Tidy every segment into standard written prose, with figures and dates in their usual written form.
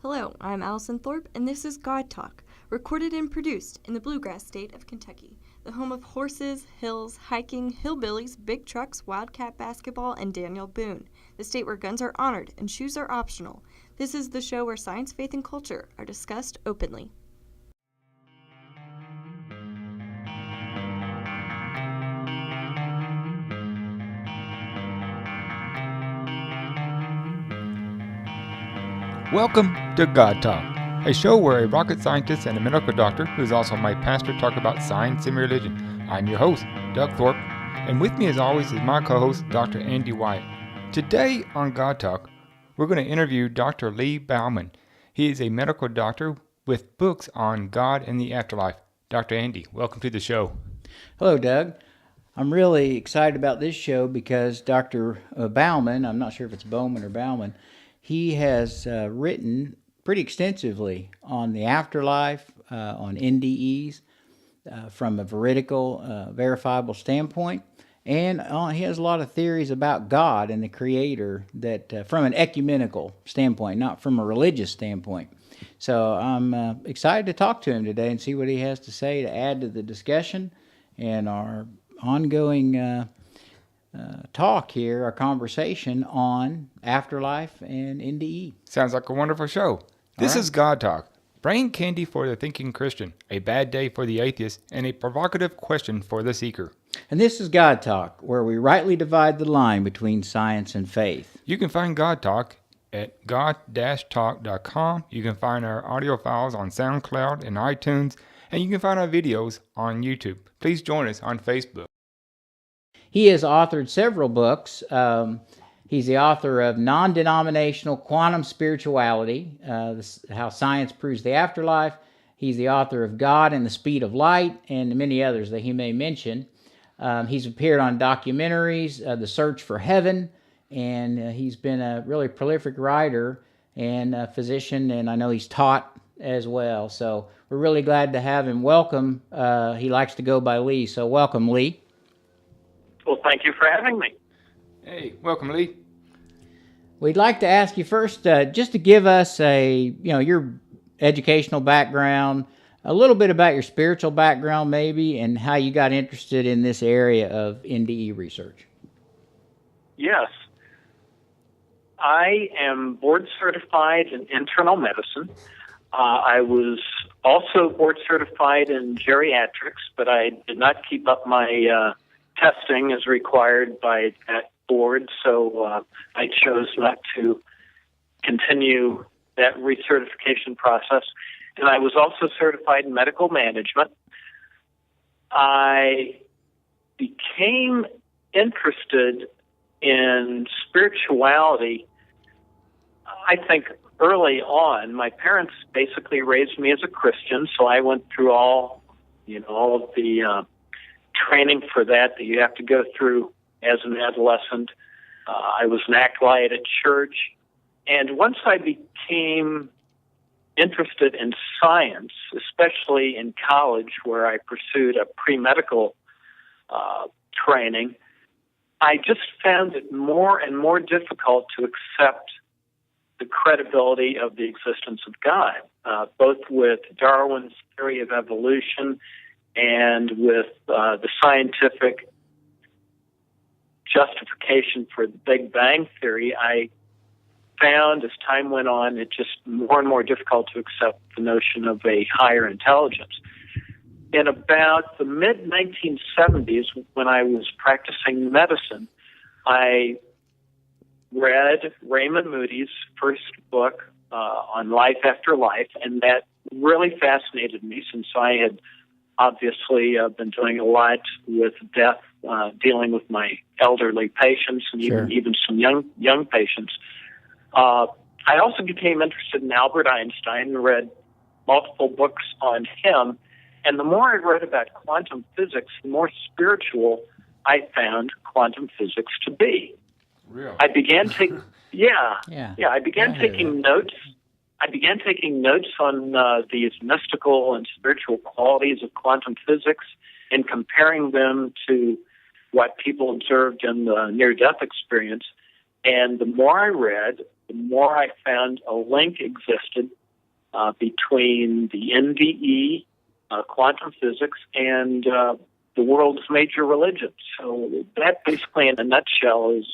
Hello, I'm Allison Thorpe, and this is God Talk, recorded and produced in the bluegrass state of Kentucky, the home of horses, hills, hiking, hillbillies, big trucks, Wildcat basketball, and Daniel Boone, the state where guns are honored and shoes are optional. This is the show where science, faith, and culture are discussed openly. Welcome to God Talk, a show where a rocket scientist and a medical doctor, who is also my pastor, talk about science and religion. I'm your host, Doug Thorpe, and with me as always is my co-host, Dr. Andy White. Today on God Talk, we're going to interview Dr. Lee Baumann. He is a medical doctor with books on God and the afterlife. Dr. Andy, welcome to the show. Hello, Doug. I'm really excited about this show because Dr. Baumann, I'm not sure if it's Bauman or Baumann, he has written pretty extensively on the afterlife, on NDEs, from a veridical, verifiable standpoint. And he has a lot of theories about God and the Creator that from an ecumenical standpoint, not from a religious standpoint. So I'm excited to talk to him today and see what he has to say to add to the discussion and our ongoing talk here, our conversation on afterlife and NDE. Sounds like a wonderful show. This is God Talk. Brain candy for the thinking Christian, a bad day for the atheist, and a provocative question for the seeker. And this is God Talk, where we rightly divide the line between science and faith. You can find God Talk at god-talk.com. You can find our audio files on SoundCloud and iTunes, and you can find our videos on YouTube. Please join us on Facebook. He has authored several books. He's the author of Non-Denominational Quantum Spirituality, How Science Proves the Afterlife. He's the author of God and the Speed of Light, and many others that he may mention. He's appeared on documentaries, The Search for Heaven, and he's been a really prolific writer and a physician, and I know he's taught as well. So we're really glad to have him. Welcome. He likes to go by Lee, so welcome, Lee. Well, thank you for having me. Hey, welcome, Lee. We'd like to ask you first, just to give us your educational background, a little bit about your spiritual background maybe, and how you got interested in this area of NDE research. Yes. I am board certified in internal medicine. I was also board certified in geriatrics, but I did not keep up my testing as required by that board, so I chose not to continue that recertification process. And I was also certified in medical management. I became interested in spirituality, I think, early on. My parents basically raised me as a Christian, so I went through all of the training for that you have to go through as an adolescent. I was an acolyte at church. And once I became interested in science, especially in college where I pursued a pre-medical training, I just found it more and more difficult to accept the credibility of the existence of God, both with Darwin's theory of evolution and with the scientific justification for the Big Bang Theory. I found as time went on it just more and more difficult to accept the notion of a higher intelligence. In about the mid-1970s, when I was practicing medicine, I read Raymond Moody's first book on life after life, and that really fascinated me since I had obviously been doing a lot with death, dealing with my elderly patients and even some young patients. I also became interested in Albert Einstein and read multiple books on him. And the more I read about quantum physics, the more spiritual I found quantum physics to be. Really? I began taking taking notes. I began taking notes on these mystical and spiritual qualities of quantum physics and comparing them to what people observed in the near-death experience. And the more I read, the more I found a link existed between the NDE, quantum physics, and the world's major religions. So that basically, in a nutshell, is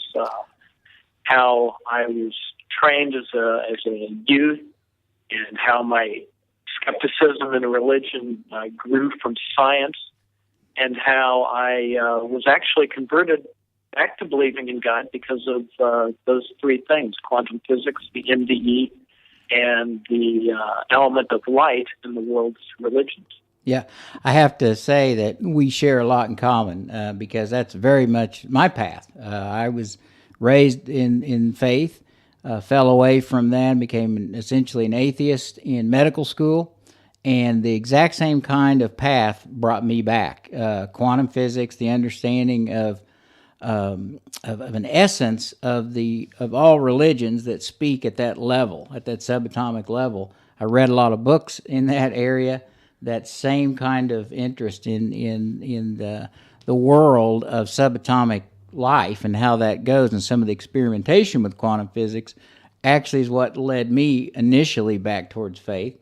how I was trained as a youth, and how my skepticism in religion grew from science, and how I was actually converted back to believing in God because of those three things: quantum physics, the NDE, and the element of light in the world's religions. Yeah, I have to say that we share a lot in common because that's very much my path. I was raised in faith, fell away from that, became essentially an atheist in medical school, and the exact same kind of path brought me back. Quantum physics, the understanding of an essence of all religions that speak at that level, at that subatomic level. I read a lot of books in that area. That same kind of interest in the world of subatomic life and how that goes, and some of the experimentation with quantum physics actually is what led me initially back towards faith.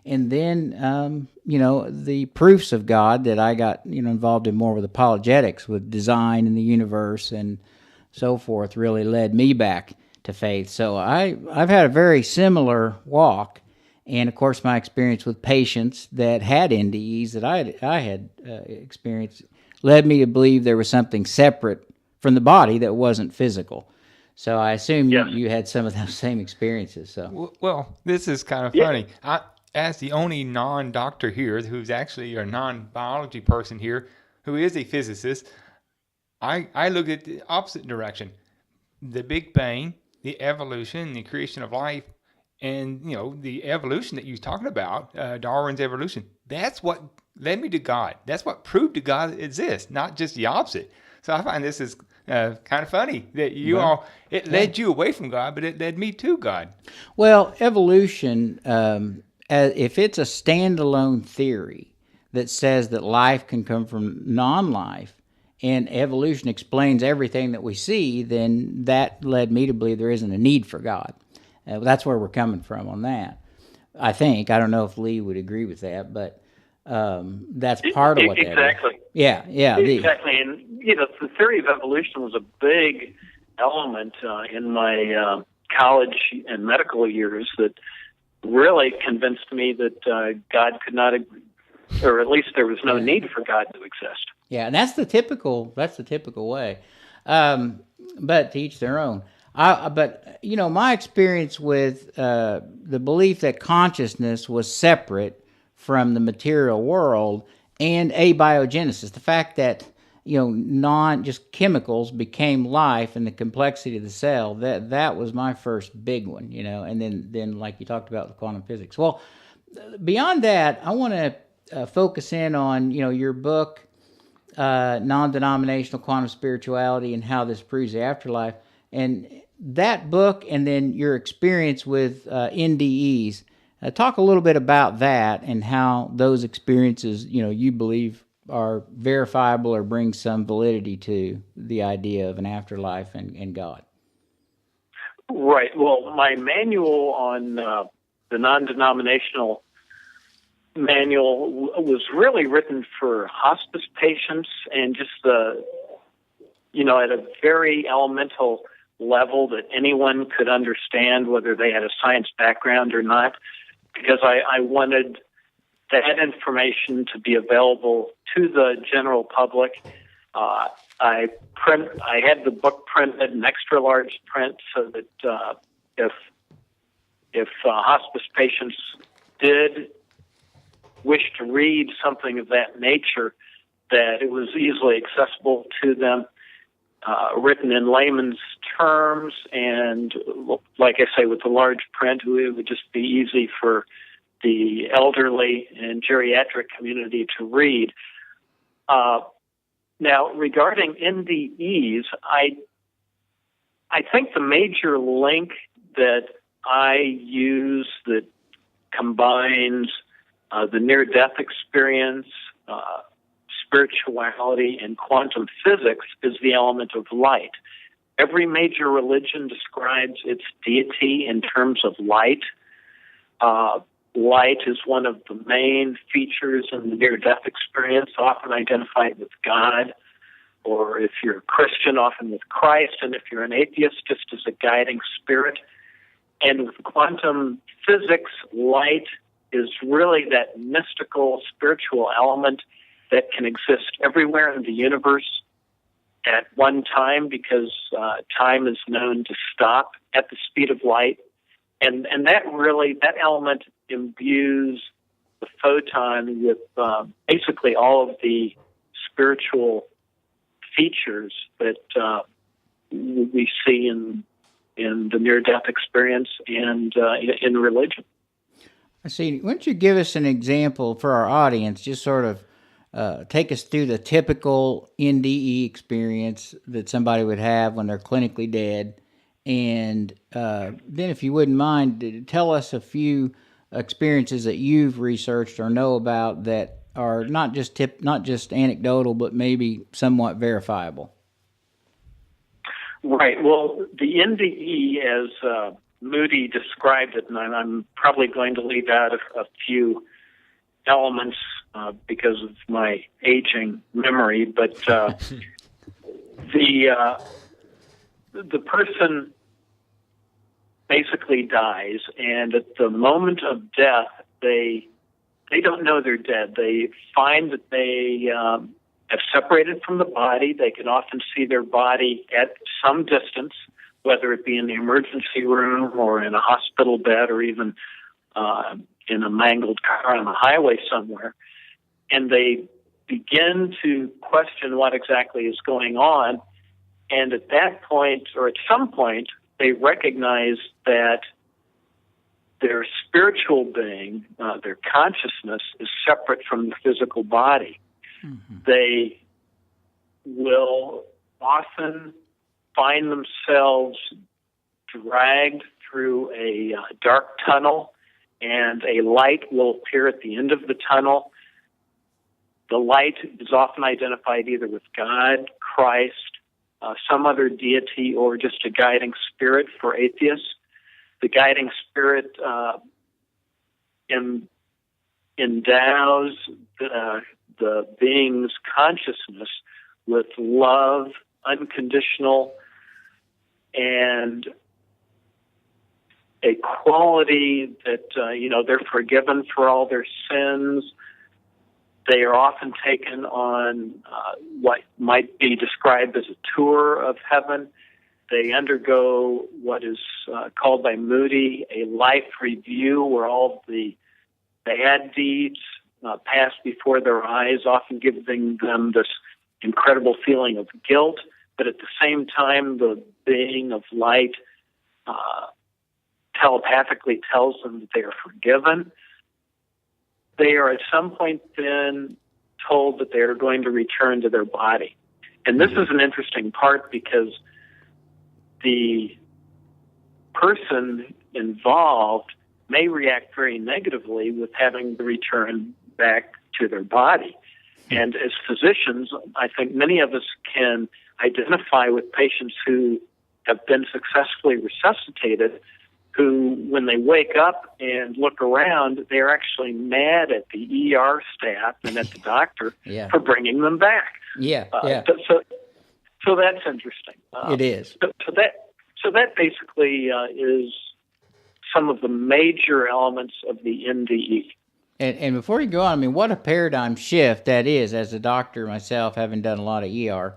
And then, the proofs of God that I got, involved in more with apologetics, with design in the universe and so forth, really led me back to faith. So I've had a very similar walk. And, of course, my experience with patients that had NDEs that I had experienced led me to believe there was something separate from the body that wasn't physical. So I assume you had some of those same experiences. So Well, this is kind of funny. As the only non-doctor here, who's actually a non-biology person here, who is a physicist, I look at the opposite direction. The Big Bang, the evolution, the creation of life, and, the evolution that you was talking about, Darwin's evolution, that's what led me to God. That's what proved that God exists, not just the opposite. So I find this is kind of funny that it led you away from God, but it led me to God. Well, evolution, if it's a standalone theory that says that life can come from non-life, and evolution explains everything that we see, then that led me to believe there isn't a need for God. That's where we're coming from on that. I think. I don't know if Lee would agree with that, but that's part of what that is. Exactly. Yeah. Exactly. And, the theory of evolution was a big element in my college and medical years that really convinced me that God could not, or at least there was no need for God to exist. Yeah, and that's the typical way. But to each their own. But my experience with the belief that consciousness was separate from the material world and abiogenesis, the fact that non just chemicals became life and the complexity of the cell, that was my first big one, and then like you talked about with quantum physics. Well, beyond that, I want to focus in on your book, Non-Denominational Quantum Spirituality and How This Proves the Afterlife, and that book, and then your experience with NDEs. Talk a little bit about that and how those experiences, you believe are verifiable or bring some validity to the idea of an afterlife and God. Right. Well, my manual on the non-denominational manual was really written for hospice patients and just at a very elemental level that anyone could understand, whether they had a science background or not, because I wanted that information to be available to the general public. I had the book printed in extra large print so that if hospice patients did wish to read something of that nature, that it was easily accessible to them, written in layman's terms, and like I say, with the large print, it would just be easy for the elderly and geriatric community to read. Now, regarding NDEs, I think the major link that I use that combines the near-death experience, spirituality, and quantum physics is the element of light. Every major religion describes its deity in terms of light. Light is one of the main features in the near-death experience, often identified with God, or if you're a Christian, often with Christ, and if you're an atheist, just as a guiding spirit. And with quantum physics, light is really that mystical, spiritual element that can exist everywhere in the universe at one time, because time is known to stop at the speed of light. And that element imbues the photon with basically all of the spiritual features that we see in the near-death experience and in religion. I see. Why don't you give us an example for our audience, just sort of take us through the typical NDE experience that somebody would have when they're clinically dead, and then if you wouldn't mind, tell us a few experiences that you've researched or know about that are not just anecdotal, but maybe somewhat verifiable. Right. Well, the NDE, as Moody described it, and I'm probably going to leave out a few elements because of my aging memory, but the person basically dies, and at the moment of death, they don't know they're dead. They find that they have separated from the body. They can often see their body at some distance, whether it be in the emergency room or in a hospital bed or even in a mangled car on the highway somewhere. And they begin to question what exactly is going on. And at that point, or at some point, they recognize that their spiritual being, their consciousness, is separate from the physical body. Mm-hmm. They will often find themselves dragged through a dark tunnel, and a light will appear at the end of the tunnel. The light is often identified either with God, Christ, some other deity, or just a guiding spirit for atheists. The guiding spirit endows the being's consciousness with love, unconditional, and a quality that, they're forgiven for all their sins. They are often taken on what might be described as a tour of heaven. They undergo what is called by Moody a life review, where all the bad deeds pass before their eyes, often giving them this incredible feeling of guilt, but at the same time, the being of light telepathically tells them that they are forgiven. They are at some point then told that they are going to return to their body. And this is an interesting part because the person involved may react very negatively with having to return back to their body. And as physicians, I think many of us can identify with patients who have been successfully resuscitated, who, when they wake up and look around, they're actually mad at the ER staff and at the doctor for bringing them back. So that's interesting. It is. So that basically is some of the major elements of the NDE. And before you go on, I mean, what a paradigm shift that is. As a doctor myself, having done a lot of ER,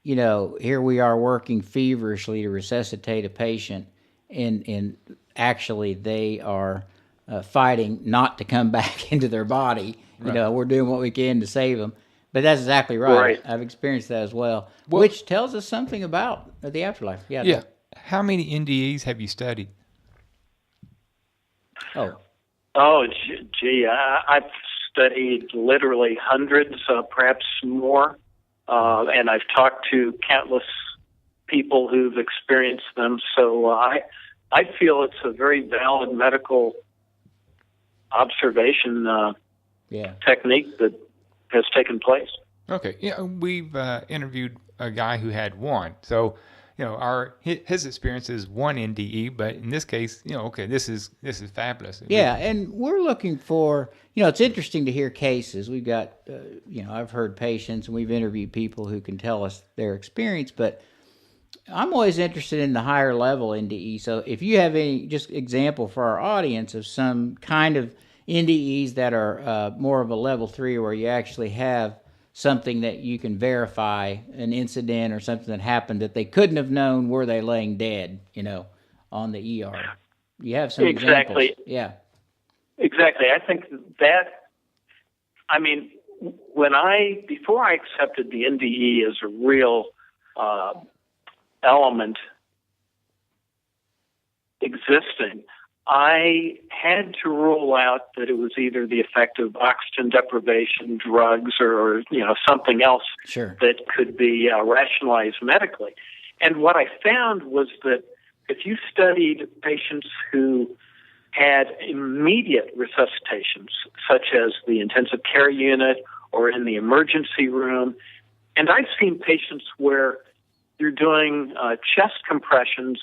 here we are working feverishly to resuscitate a patient, and actually they are fighting not to come back into their body. Right. We're doing what we can to save them. But that's exactly right. I've experienced that as well, which tells us something about the afterlife. Yeah. How many NDEs have you studied? Oh, gee, I've studied literally hundreds, perhaps more, and I've talked to countless people who've experienced them. So I feel it's a very valid medical observation technique that has taken place. Okay. Yeah, we've interviewed a guy who had one. So, his experience is one NDE, but in this case, okay, this is fabulous. Yeah, and we're looking for, it's interesting to hear cases. We've got, I've heard patients and we've interviewed people who can tell us their experience, but I'm always interested in the higher level NDE. So if you have any just example for our audience of some kind of NDEs that are more of a level 3 where you actually have something that you can verify, an incident or something that happened that they couldn't have known were they laying dead, on the ER. You have some examples. Yeah. Exactly. I think before I accepted the NDE as a real element existing, I had to rule out that it was either the effect of oxygen deprivation, drugs, or something else that could be rationalized medically. And what I found was that if you studied patients who had immediate resuscitations, such as the intensive care unit or in the emergency room, and I've seen patients where you're doing chest compressions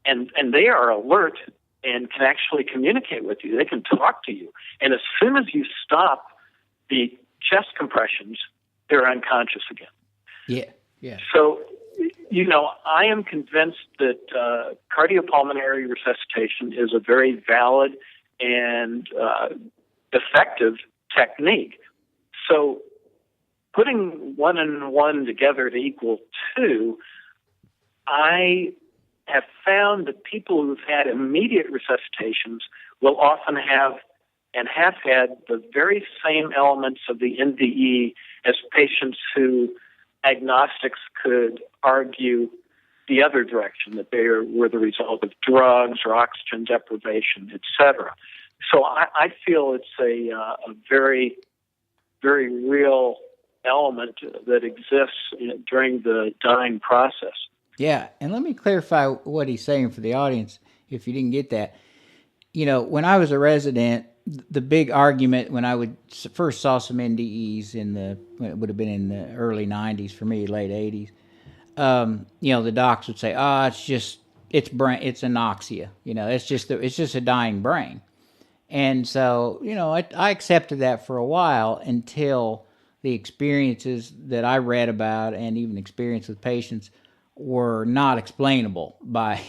and they are alert and can actually communicate with you. They can talk to you. And as soon as you stop the chest compressions, they're unconscious again. Yeah. So, I am convinced that cardiopulmonary resuscitation is a very valid and effective technique. So putting 1 and 1 together to equal 2, I have found that people who've had immediate resuscitations will often have and have had the very same elements of the NDE as patients who agnostics could argue the other direction, that they were the result of drugs or oxygen deprivation, etc. So I feel it's a very, very real element that exists during the dying process. Yeah, and let me clarify what he's saying for the audience, if you didn't get that. When I was a resident, the big argument when I first saw some NDEs it would have been in the early 90s for me, late 80s, the docs would say, it's brain, it's anoxia, it's just a dying brain. And so, I accepted that for a while until the experiences that I read about and even experienced with patients were not explainable by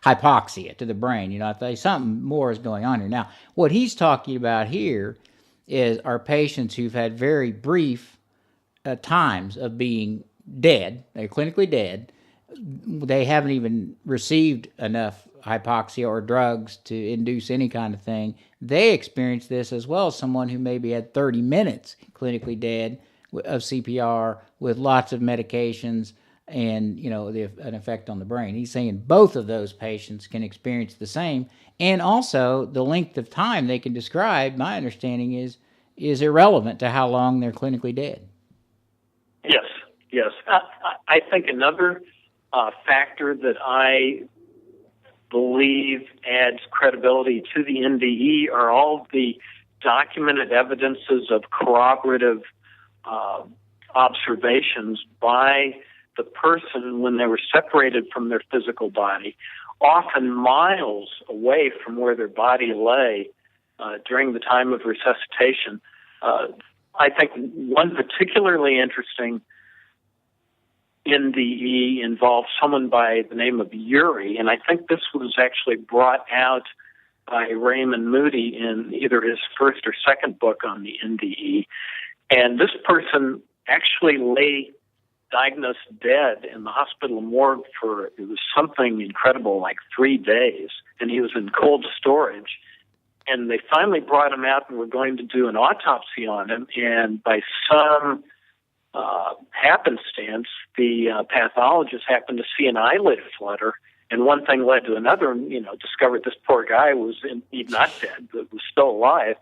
hypoxia to the brain. I thought something more is going on here. Now, what he's talking about here are patients who've had very brief times of being dead. They're clinically dead. They haven't even received enough hypoxia or drugs to induce any kind of thing. They experience this as well as someone who maybe had 30 minutes clinically dead of CPR with lots of medications and, an effect on the brain. He's saying both of those patients can experience the same. And also the length of time they can describe, my understanding is irrelevant to how long they're clinically dead. Yes. I think another factor that I believe adds credibility to the NDE are all the documented evidences of corroborative observations by the person when they were separated from their physical body, often miles away from where their body lay during the time of resuscitation. I think one particularly interesting NDE involved someone by the name of Urey, and I think this was actually brought out by Raymond Moody in either his first or second book on the NDE. And this person actually lay diagnosed dead in the hospital morgue for, it was something incredible, like 3 days, and he was in cold storage. And they finally brought him out and were going to do an autopsy on him, and by some happenstance, the pathologist happened to see an eyelid flutter, and one thing led to another, and, discovered this poor guy was not dead, but was still alive.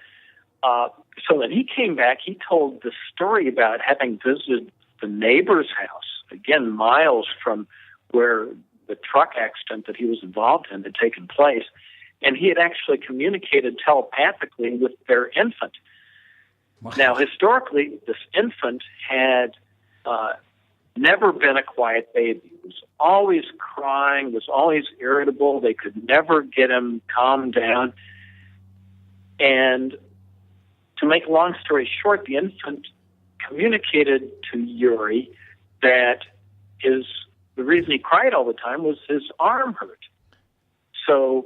So when he came back, he told the story about having visited the neighbor's house, again, miles from where the truck accident that he was involved in had taken place, and he had actually communicated telepathically with their infant. Wow. Now, historically, this infant had never been a quiet baby. He was always crying, was always irritable. They could never get him calmed down. And to make a long story short, the infant communicated to Yuri that the reason he cried all the time was his arm hurt. So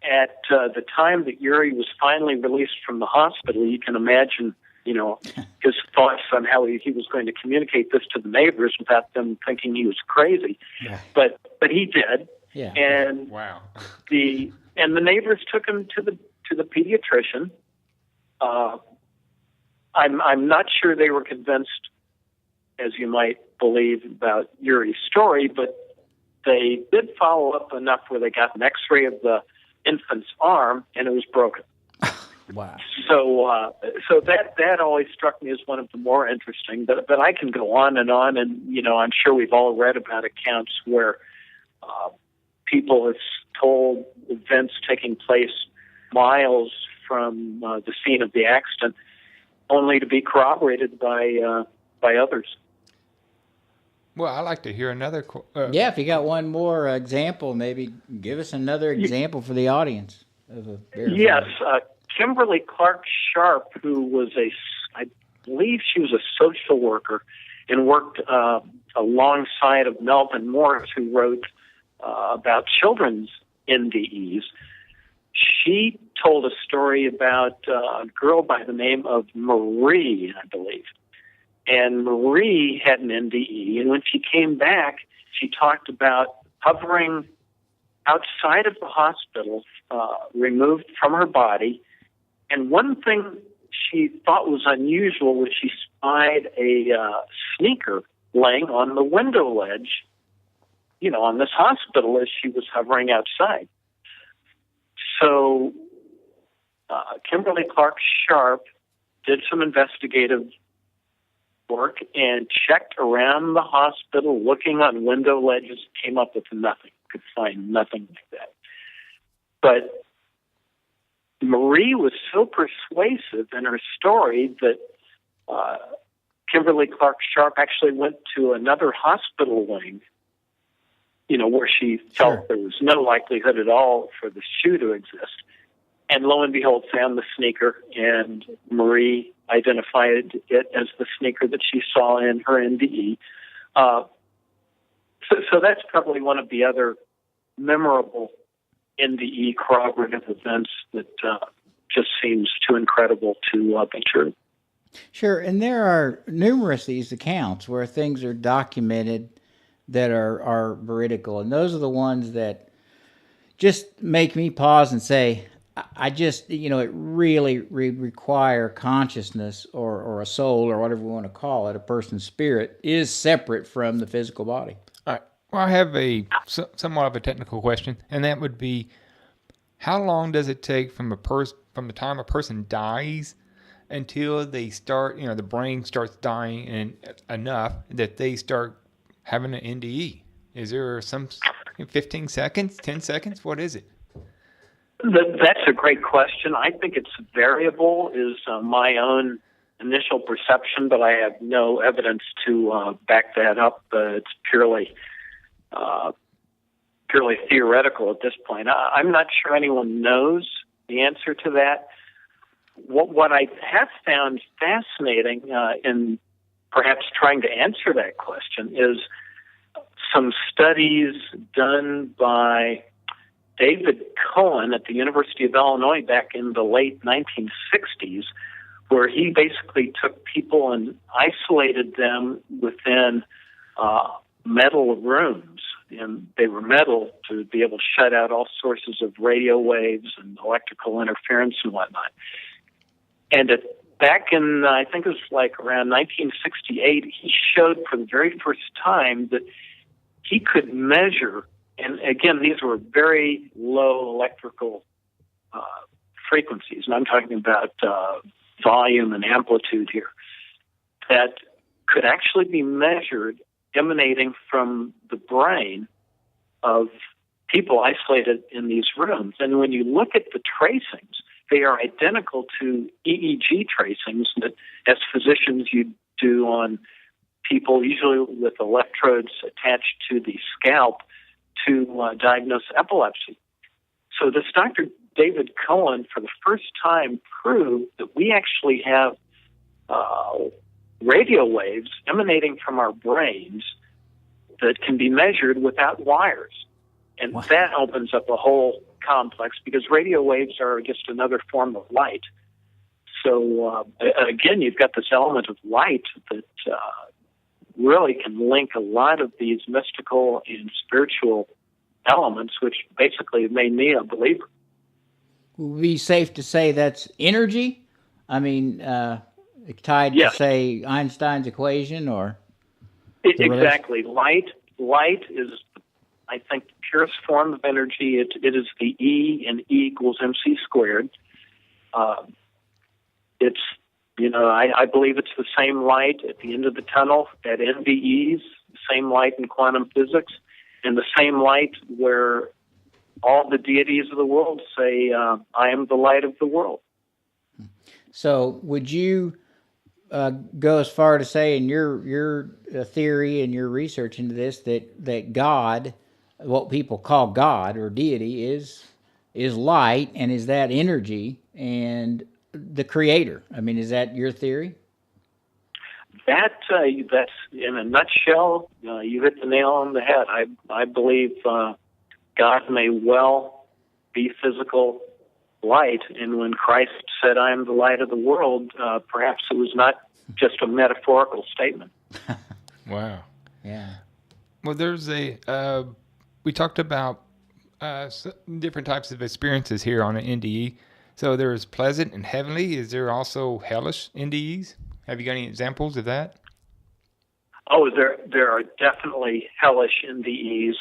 at the time that Yuri was finally released from the hospital, you can imagine, his thoughts on how he was going to communicate this to the neighbors without them thinking he was crazy. Yeah. But he did. Yeah. And wow. the neighbors took him to the pediatrician. I'm not sure they were convinced, as you might believe, about Yuri's story, but they did follow up enough where they got an X-ray of the infant's arm, and it was broken. Wow. So that always struck me as one of the more interesting. But I can go on, and I'm sure we've all read about accounts where people have told events taking place miles from the scene of the accident, only to be corroborated by others. Well, I'd like to hear another. Yeah, if you got one more example, maybe give us another example for the audience. Yes, Kimberly Clark Sharp, who was I believe she was a social worker and worked alongside of Melvin Morris, who wrote about children's NDEs. She told a story about a girl by the name of Marie, I believe. And Marie had an NDE, and when she came back, she talked about hovering outside of the hospital, removed from her body. And one thing she thought was unusual was she spied a sneaker laying on the window ledge, on this hospital as she was hovering outside. So Kimberly Clark Sharp did some investigative work and checked around the hospital, looking on window ledges, came up with nothing, could find nothing like that. But Marie was so persuasive in her story that Kimberly Clark Sharp actually went to another hospital wing, where she felt there was no likelihood at all for the shoe to exist. And lo and behold, found the sneaker, and Marie identified it as the sneaker that she saw in her NDE. So that's probably one of the other memorable NDE corroborative events that just seems too incredible to be true. Sure, and there are numerous these accounts where things are documented that are veridical, and those are the ones that just make me pause and say, I just, it really require consciousness or a soul or whatever we want to call it, a person's spirit, is separate from the physical body. All right. Well, I have somewhat of a technical question, and that would be, how long does it take from the time a person dies until they start, the brain starts dying and enough that they start having an NDE? Is there some 15 seconds, 10 seconds? What is it? That's a great question. I think it's variable, is my own initial perception, but I have no evidence to back that up. It's purely theoretical at this point. I'm not sure anyone knows the answer to that. What I have found fascinating in perhaps trying to answer that question is some studies done by David Cohen at the University of Illinois back in the late 1960s, where he basically took people and isolated them within metal rooms. And they were metal to be able to shut out all sources of radio waves and electrical interference and whatnot. And back in, I think it was like around 1968, he showed for the very first time that he could measure. And again, these were very low electrical frequencies, and I'm talking about volume and amplitude here, that could actually be measured emanating from the brain of people isolated in these rooms. And when you look at the tracings, they are identical to EEG tracings that, as physicians, you do on people, usually with electrodes attached to the scalp, to diagnose epilepsy. So this Dr. David Cohen, for the first time, proved that we actually have radio waves emanating from our brains that can be measured without wires. And Wow. that opens up a whole complex, because radio waves are just another form of light. So, again, you've got this element of light that really can link a lot of these mystical and spiritual elements, which basically have made me a believer. Would it be safe to say that's energy? I mean, tied Yes. to, say, Einstein's equation, or? Exactly. Light is, I think, the purest form of energy. It is the E in E equals MC squared. It's, I believe it's the same light at the end of the tunnel at NDEs, the same light in quantum physics, and the same light where all the deities of the world say, I am the light of the world. So would you go as far to say, in your theory and your research into this, that God, what people call God or deity, is light, and is that energy and the creator? I mean, is that your theory? That's in a nutshell. You hit the nail on the head. I believe God may well be physical light, and when Christ said, "I am the light of the world," perhaps it was not just a metaphorical statement. Wow. Yeah. Well, there's we talked about different types of experiences here on an NDE. So there's pleasant and heavenly. Is there also hellish NDEs? Have you got any examples of that? Oh, there are definitely hellish NDEs.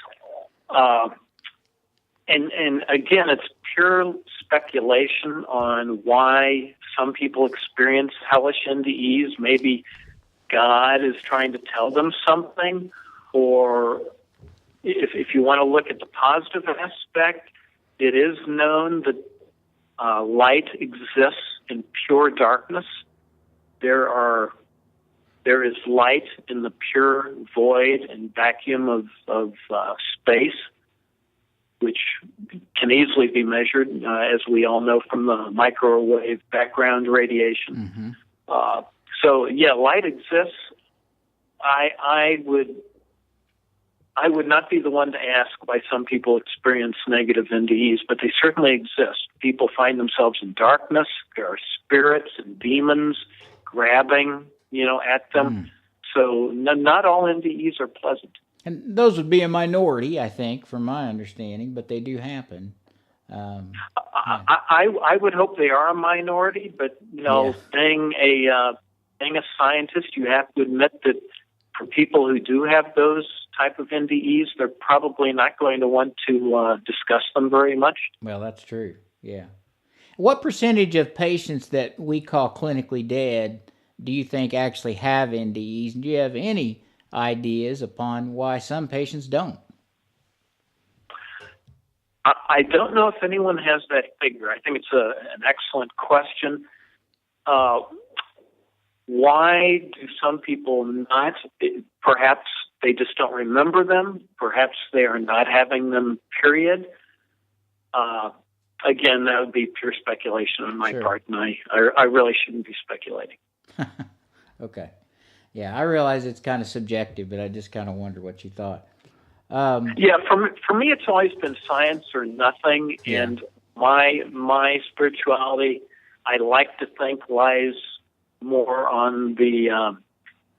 And again, it's pure speculation on why some people experience hellish NDEs. Maybe God is trying to tell them something, or if you want to look at the positive aspect, it is known that light exists in pure darkness. There is light in the pure void and vacuum of space, which can easily be measured, as we all know from the microwave background radiation. Mm-hmm. So yeah, light exists. I would not be the one to ask why some people experience negative NDEs, but they certainly exist. People find themselves in darkness. There are spirits and demons grabbing, at them. So not all NDEs are pleasant. And those would be a minority, I think, from my understanding, but they do happen. Yeah. I would hope they are a minority, but being a scientist, you have to admit that for people who do have those type of NDEs, they're probably not going to want to discuss them very much. Well, that's true. Yeah. What percentage of patients that we call clinically dead do you think actually have NDEs? Do you have any ideas upon why some patients don't? I don't know if anyone has that figure. I think it's an excellent question. Why do some people not? Perhaps they just don't remember them. Perhaps they are not having them, period. Again, that would be pure speculation on my part, and I really shouldn't be speculating. Okay. Yeah, I realize it's kind of subjective, but I just kind of wonder what you thought. Yeah, for me, it's always been science or nothing, and my spirituality, I like to think, lies more on the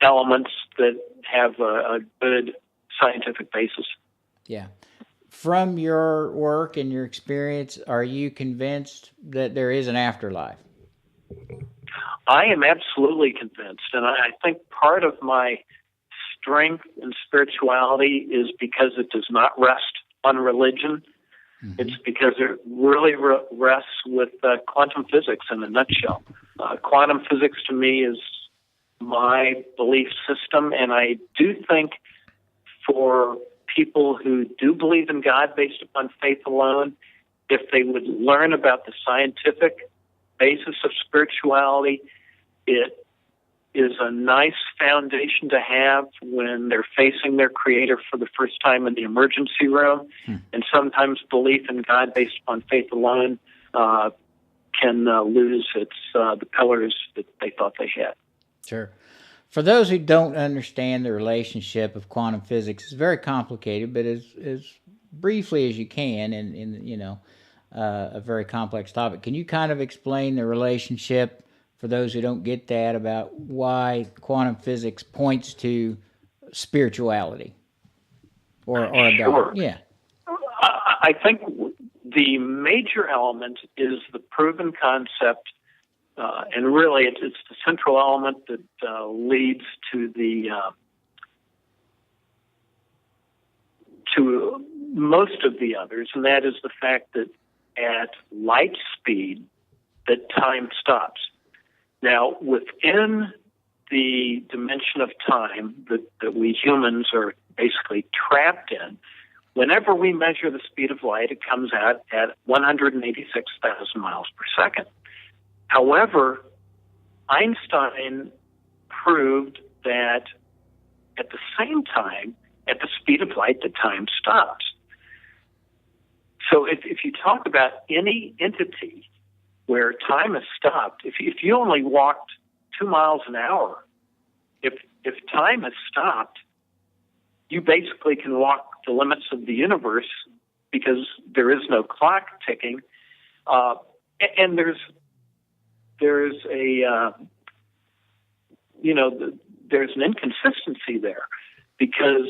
elements that have a good scientific basis. Yeah. From your work and your experience, are you convinced that there is an afterlife? I am absolutely convinced, and I think part of my strength in spirituality is because it does not rest on religion. Mm-hmm. It's because it really rests with quantum physics in a nutshell. Quantum physics to me is my belief system, and I do think for people who do believe in God based upon faith alone, if they would learn about the scientific basis of spirituality, it is a nice foundation to have when they're facing their Creator for the first time in the emergency room. And sometimes belief in God based upon faith alone can lose the pillars that they thought they had. Sure. For those who don't understand the relationship of quantum physics, it's very complicated, but as briefly as you can, in a very complex topic. Can you kind of explain the relationship for those who don't get that about why quantum physics points to spirituality or a Sure. God? Yeah. I think the major element is the proven concept, and really it's the central element that leads to to most of the others, and that is the fact that at light speed, that time stops. Now, within the dimension of time that we humans are basically trapped in, whenever we measure the speed of light, it comes out at 186,000 miles per second. However, Einstein proved that at the same time, at the speed of light, the time stops. So if you talk about any entity where time is stopped, if you only walked 2 miles an hour, if time is stopped, you basically can walk the limits of the universe because there is no clock ticking, and there's a there's an inconsistency there, because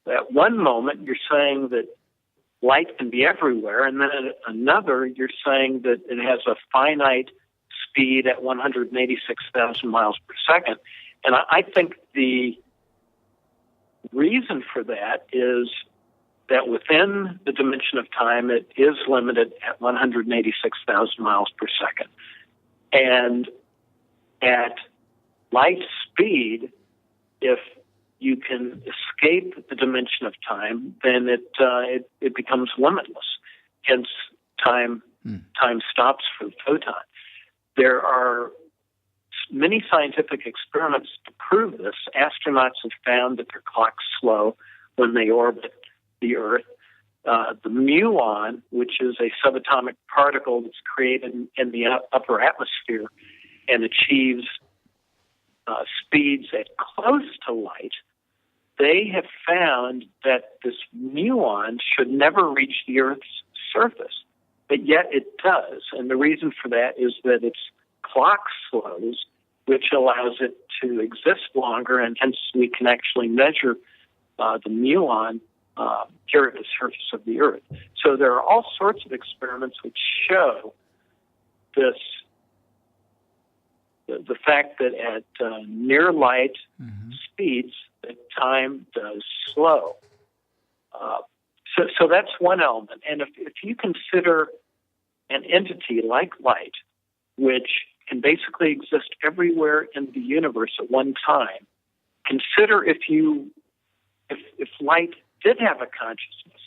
at one moment you're saying that light can be everywhere, and then at another you're saying that it has a finite speed at 186,000 miles per second. And I think the reason for that is that within the dimension of time, it is limited at 186,000 miles per second. And at light speed, if you can escape the dimension of time, then it becomes limitless. Hence, time stops for the photon. There are many scientific experiments to prove this. Astronauts have found that their clocks slow when they orbit the Earth. The muon, which is a subatomic particle that's created in the upper atmosphere and achieves speeds at close to light, they have found that this muon should never reach the Earth's surface, but yet it does. And the reason for that is that its clock slows, which allows it to exist longer, and hence we can actually measure the muon here at the surface of the Earth. So there are all sorts of experiments which show this, the fact that at near light speeds, that time does slow. So that's one element. And if you consider an entity like light, which can basically exist everywhere in the universe at one time, consider if light did have a consciousness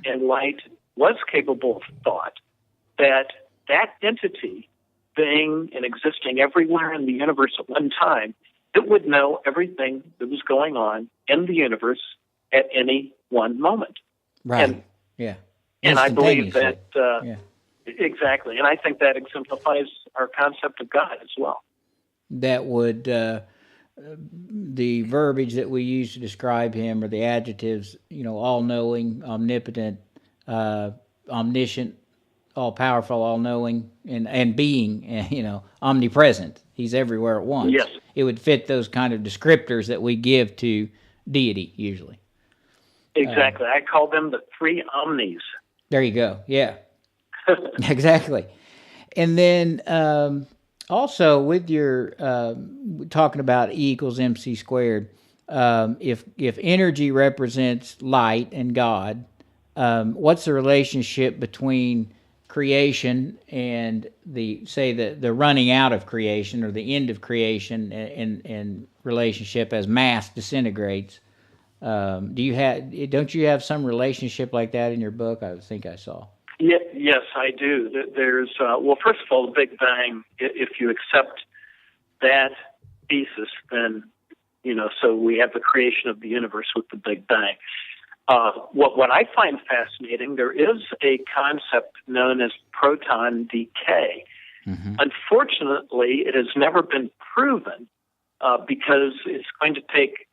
and light was capable of thought, that entity being and existing everywhere in the universe at one time, it would know everything that was going on in the universe at any one moment. Right. And I believe that, exactly. And I think that exemplifies our concept of God as well. That would, the verbiage that we use to describe him, or the adjectives, all-knowing, omnipotent, omniscient, all-powerful, all-knowing, and being, omnipresent. He's everywhere at once. Yes. It would fit those kind of descriptors that we give to deity, usually. Exactly. I call them the three omnis. There you go. Yeah. Exactly. And then also with your talking about E equals MC squared, if energy represents light and God, what's the relationship between creation and the running out of creation, or the end of creation, and relationship as mass disintegrates? Don't you have some relationship like that in your book? I think I saw. Yes, I do. There's first of all, the Big Bang. If you accept that thesis, then, so we have the creation of the universe with the Big Bang. What I find fascinating, there is a concept known as proton decay. Mm-hmm. Unfortunately, it has never been proven because it's going to take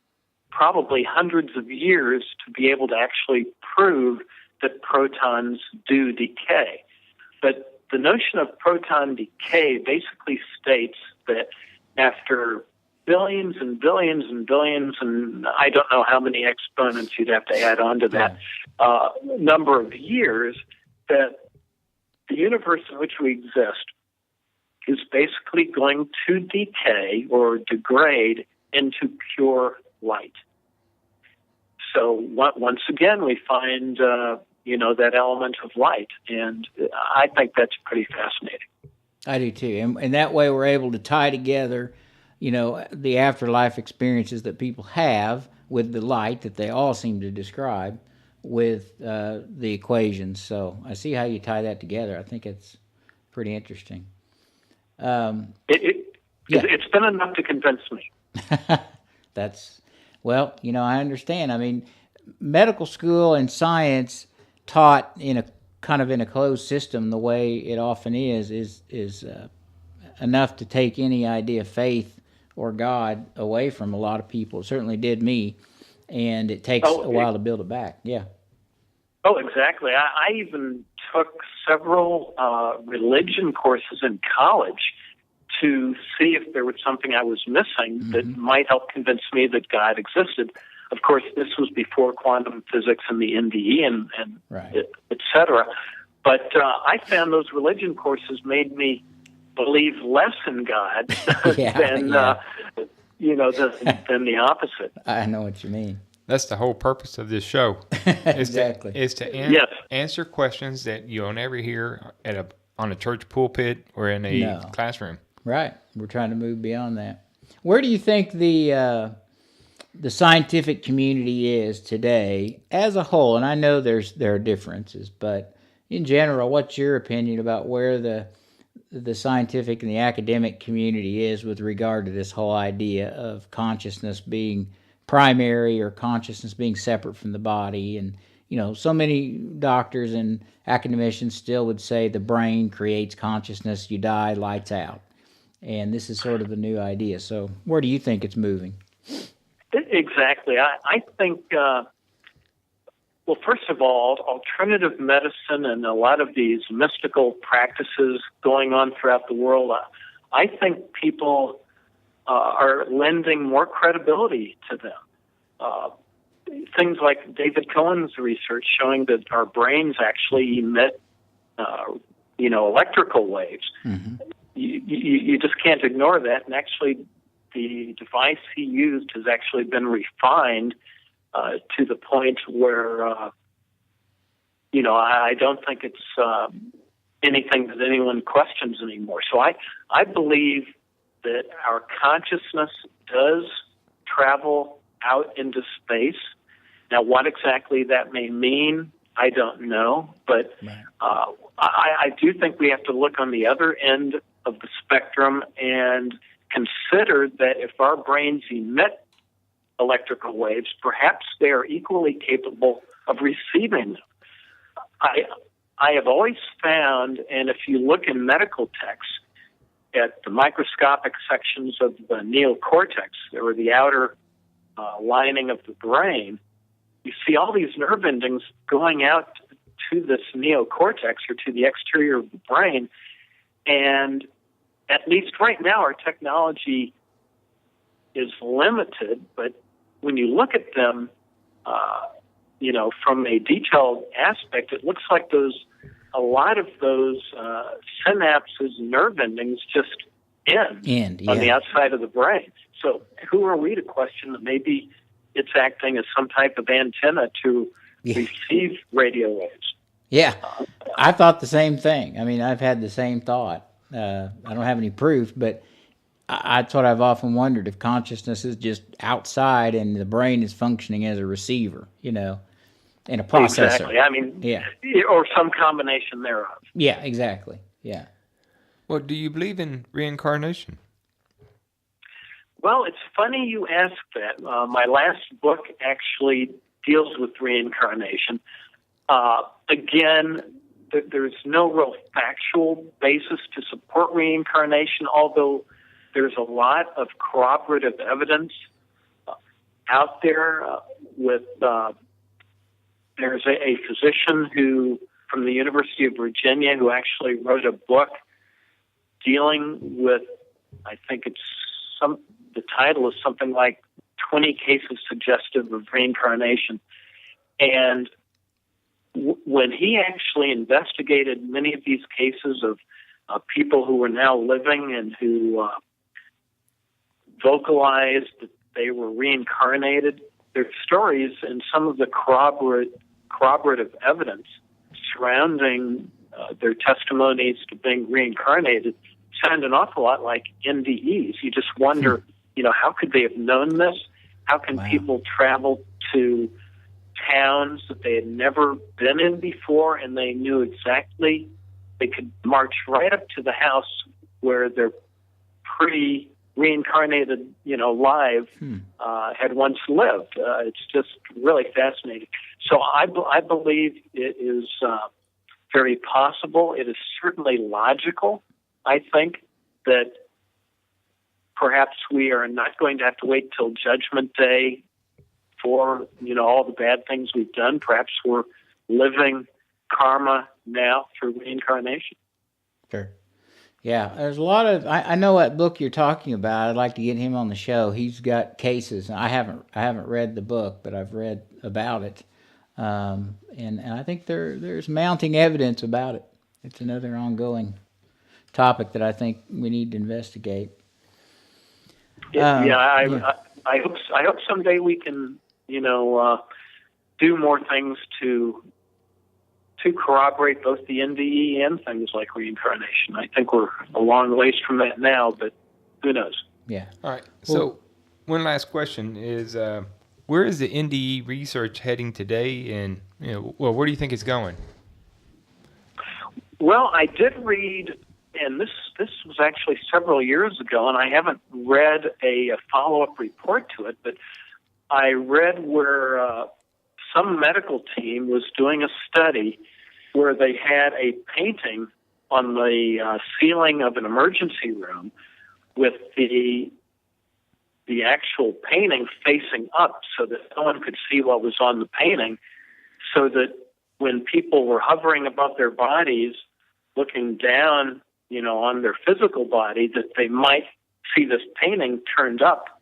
probably hundreds of years to be able to actually prove that protons do decay. But the notion of proton decay basically states that after billions and billions and billions, and I don't know how many exponents you'd have to add on to that number of years, that the universe in which we exist is basically going to decay or degrade into pure light. So once again, we find, that element of light, and I think that's pretty fascinating. I do too, and that way we're able to tie together, the afterlife experiences that people have with the light that they all seem to describe with the equations. So I see how you tie that together. I think it's pretty interesting. It's been enough to convince me. I understand. I mean, medical school and science taught in a closed system the way it often is enough to take any idea of faith or God away from a lot of people. It certainly did me, and it takes a while to build it back. Yeah. Oh, exactly. I even took several religion courses in college to see if there was something I was missing that might help convince me that God existed. Of course, this was before quantum physics and the NDE and et cetera. But I found those religion courses made me believe less in God than the opposite. I know what you mean. That's the whole purpose of this show. Exactly. Is to answer questions that you'll never hear on a church pulpit or in a classroom. Right. We're trying to move beyond that. Where do you think the scientific community is today as a whole? And I know there are differences, but in general, what's your opinion about where the scientific and the academic community is with regard to this whole idea of consciousness being primary or consciousness being separate from the body? And, so many doctors and academicians still would say the brain creates consciousness, you die, lights out. And this is sort of a new idea. So where do you think it's moving? Exactly. I think, first of all, alternative medicine and a lot of these mystical practices going on throughout the world, I think people are lending more credibility to them. Things like David Cohen's research showing that our brains actually emit, electrical waves. Mm-hmm. You just can't ignore that. And actually, the device he used has actually been refined to the point where, I don't think it's anything that anyone questions anymore. So I believe that our consciousness does travel out into space. Now, what exactly that may mean, I don't know. But I do think we have to look on the other end of the spectrum and consider that if our brains emit electrical waves, perhaps they are equally capable of receiving them. I have always found, and if you look in medical texts at the microscopic sections of the neocortex, or the outer lining of the brain, you see all these nerve endings going out to this neocortex or to the exterior of the brain. And at least right now, our technology is limited, but when you look at them, from a detailed aspect, it looks like a lot of those synapses, nerve endings just end on the outside of the brain. So who are we to question that maybe it's acting as some type of antenna to receive radio waves? Yeah, I thought the same thing. I mean, I've had the same thought. I don't have any proof, but that's what I've often wondered, if consciousness is just outside and the brain is functioning as a receiver, and a processor. Exactly. I mean, or some combination thereof. Yeah, exactly. Yeah. Well, do you believe in reincarnation? Well, it's funny you ask that. My last book actually deals with reincarnation. Again, there's no real factual basis to support reincarnation, although there's a lot of corroborative evidence out there. There's a physician from the University of Virginia who actually wrote a book dealing with, I think the title is something like 20 cases suggestive of reincarnation. And when he actually investigated many of these cases of people who were now living and who vocalized that they were reincarnated, their stories and some of the corroborative evidence surrounding their testimonies to being reincarnated sound an awful lot like NDEs. You just wonder, how could they have known this? How can people travel to towns that they had never been in before, and they knew exactly, they could march right up to the house where their pre-reincarnated, live had once lived. It's just really fascinating. So I believe it is very possible. It is certainly logical, I think, that perhaps we are not going to have to wait till Judgment Day for, all the bad things we've done. Perhaps we're living karma now through reincarnation. Sure. Yeah, there's a lot of. I know what book you're talking about. I'd like to get him on the show. He's got cases. I haven't read the book, but I've read about it, and I think there's mounting evidence about it. It's another ongoing topic that I think we need to investigate. I hope someday we can, do more things to corroborate both the NDE and things like reincarnation. I think we're a long ways from that now, but who knows? Yeah. All right. So one last question is, where is the NDE research heading today, and where do you think it's going? Well, I did read, and this was actually several years ago, and I haven't read a follow-up report to it, but I read where some medical team was doing a study where they had a painting on the ceiling of an emergency room with the actual painting facing up so that no one could see what was on the painting, so that when people were hovering above their bodies, looking down, on their physical body, that they might see this painting turned up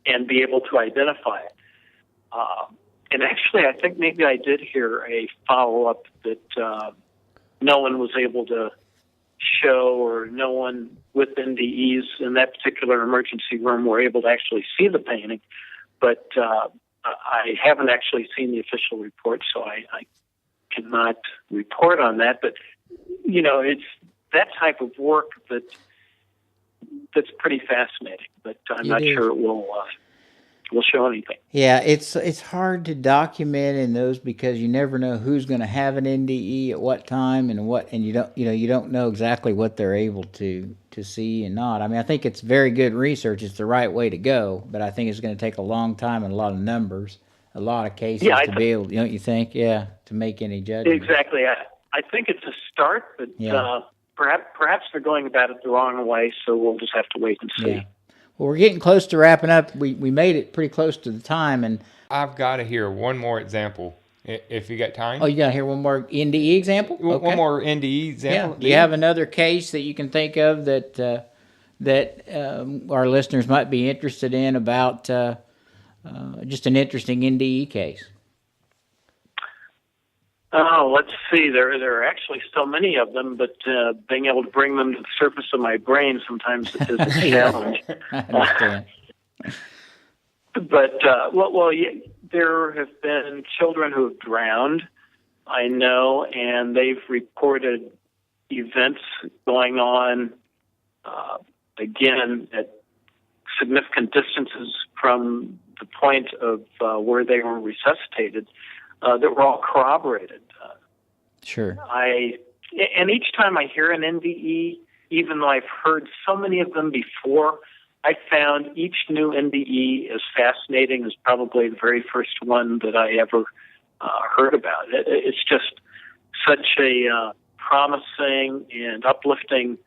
and be able to identify it. And actually, I think maybe I did hear a follow-up that no one was able to show, or no one with NDEs in that particular emergency room were able to actually see the painting. But I haven't actually seen the official report, so I cannot report on that. But, it's that type of work that's pretty fascinating. But I'm not sure it will show anything. Yeah, it's hard to document in those because you never know who's going to have an NDE at what time and you don't know exactly what they're able to see and not. I mean, I think it's very good research. It's the right way to go, but I think it's going to take a long time and a lot of numbers, a lot of cases to be able, don't you think? Yeah, to make any judgment. Exactly. I think it's a start, but perhaps they're going about it the wrong way, so we'll just have to wait and see. Yeah. Well, we're getting close to wrapping up. We made it pretty close to the time, and I've got to hear one more example, if you got time. Oh, you got to hear one more NDE example? Okay. One more NDE example. Yeah. Do you have another case that you can think of that our listeners might be interested in about just an interesting NDE case? Oh, let's see. There are actually so many of them, but being able to bring them to the surface of my brain sometimes is a challenge. I understand. But there have been children who have drowned, I know, and they've reported events going on, again, at significant distances from the point of where they were resuscitated, that were all corroborated. Sure. And each time I hear an NDE, even though I've heard so many of them before, I found each new NDE as fascinating as probably the very first one that I ever heard about. It's just such a promising and uplifting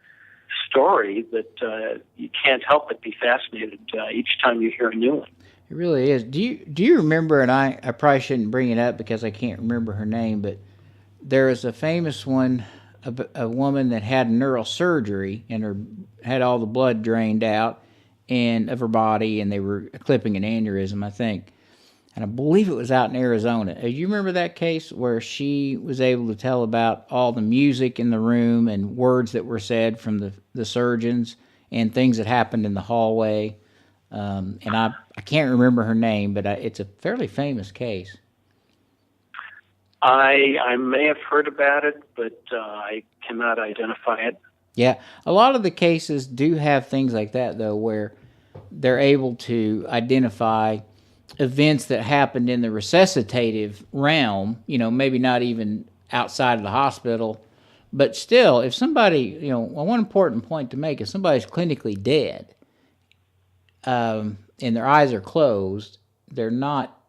story that you can't help but be fascinated each time you hear a new one. It really is. Do you remember, and I probably shouldn't bring it up because I can't remember her name, but there is a famous one, a woman that had neurosurgery and had all the blood drained out of her body, and they were clipping an aneurysm, I think. And I believe it was out in Arizona. Do you remember that case where she was able to tell about all the music in the room and words that were said from the surgeons and things that happened in the hallway? And I can't remember her name, but it's a fairly famous case. I may have heard about it, but I cannot identify it. Yeah, a lot of the cases do have things like that, though, where they're able to identify events that happened in the resuscitative realm, maybe not even outside of the hospital, but still, if somebody, one important point to make is somebody's clinically dead, and their eyes are closed, they're not,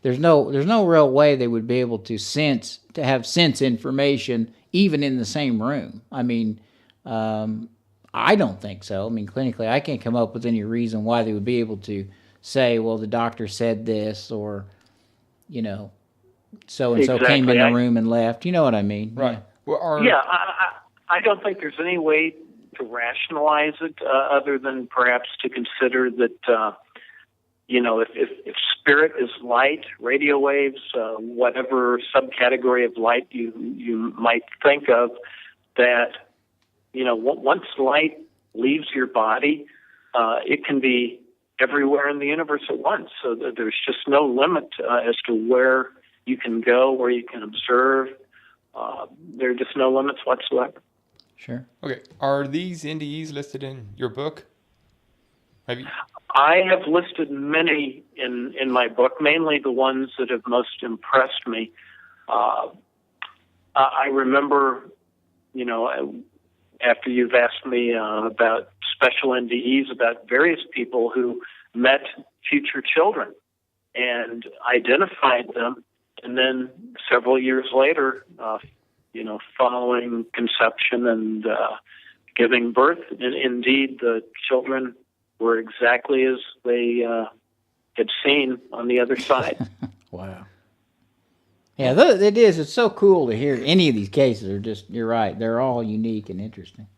there's no real way they would be able to have sense information even in the same room. I mean, I don't think so. I mean, clinically, I can't come up with any reason why they would be able to say, well, the doctor said this, or, so-and-so came in the room and left. You know what I mean? Right. Yeah, I don't think there's any way to rationalize it other than perhaps to consider that, if spirit is light, radio waves, whatever subcategory of light you might think of, that, once light leaves your body, it can be everywhere in the universe at once. So there's just no limit as to where you can go, where you can observe. There are just no limits whatsoever. Sure. Okay. Are these NDEs listed in your book? I have listed many in my book, mainly the ones that have most impressed me. I remember, after you've asked me about special NDEs, about various people who met future children and identified them, and then several years later, following conception and giving birth, indeed the children were exactly as they had seen on the other side. Wow. Yeah, it is. It's so cool to hear. Any of these cases are just, you're right, they're all unique and interesting.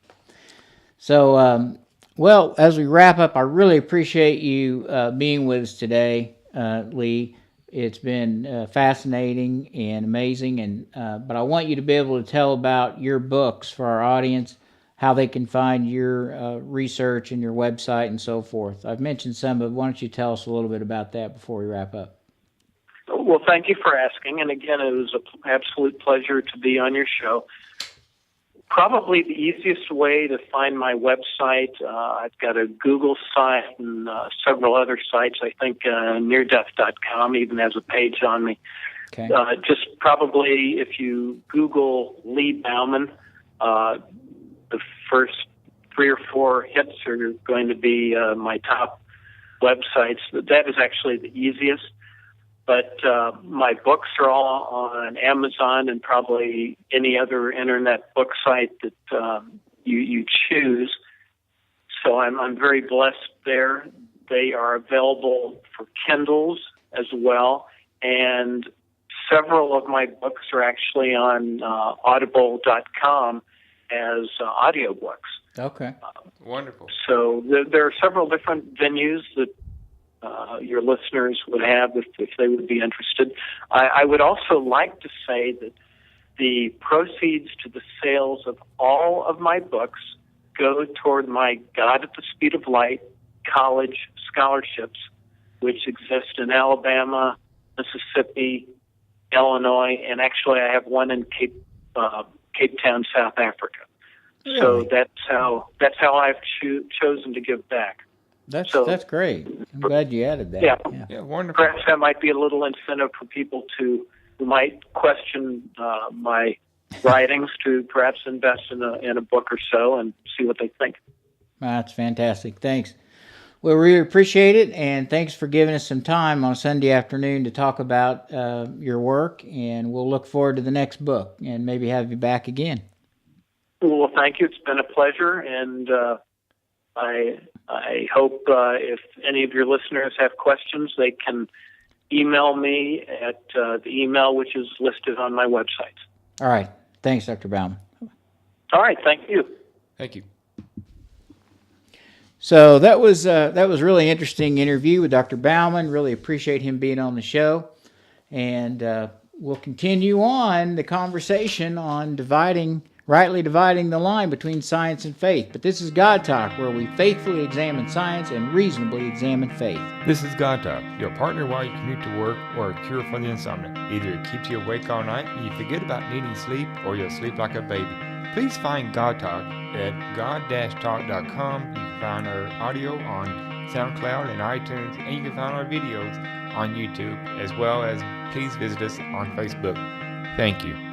So, well, as we wrap up, I really appreciate you being with us today, Lee. It's been fascinating and amazing, but I want you to be able to tell about your books for our audience, how they can find your research and your website and so forth. I've mentioned some, but why don't you tell us a little bit about that before we wrap up? Well, thank you for asking. And again, it was an absolute pleasure to be on your show. Probably the easiest way to find my website, I've got a Google site and several other sites. I think neardeath.com even has a page on me. Okay. Just probably if you Google Lee Bauman, the first 3 or 4 hits are going to be my top websites. That is actually the easiest. But my books are all on Amazon and probably any other internet book site that you choose. So I'm very blessed there. They are available for Kindles as well, and several of my books are actually on audible.com as audiobooks. Okay. Wonderful. So there are several different venues that your listeners would have if they would be interested. I would also like to say that the proceeds to the sales of all of my books go toward my God at the Speed of Light college scholarships, which exist in Alabama, Mississippi, Illinois, and actually I have one in Cape Town, South Africa. Really? So that's how I've chosen to give back. That's great. I'm glad you added that. Yeah, wonderful. Perhaps that might be a little incentive for people who might question my writings to perhaps invest in a book or so and see what they think. That's fantastic. Thanks. Well, we really appreciate it, and thanks for giving us some time on Sunday afternoon to talk about your work, and we'll look forward to the next book and maybe have you back again. Well, thank you. It's been a pleasure, and I hope if any of your listeners have questions, they can email me at the email which is listed on my website. All right. Thanks, Dr. Bauman. All right. Thank you. Thank you. So that was really interesting interview with Dr. Bauman. Really appreciate him being on the show, and we'll continue on the conversation on rightly dividing the line between science and faith. But this is God Talk, where we faithfully examine science and reasonably examine faith. This is God Talk, your partner while you commute to work, or a cure for the insomnia. Either it keeps you awake all night and you forget about needing sleep, or you'll sleep like a baby. Please find God Talk at god-talk.com. You can find our audio on SoundCloud and iTunes, and you can find our videos on YouTube, as well as please visit us on Facebook. Thank you.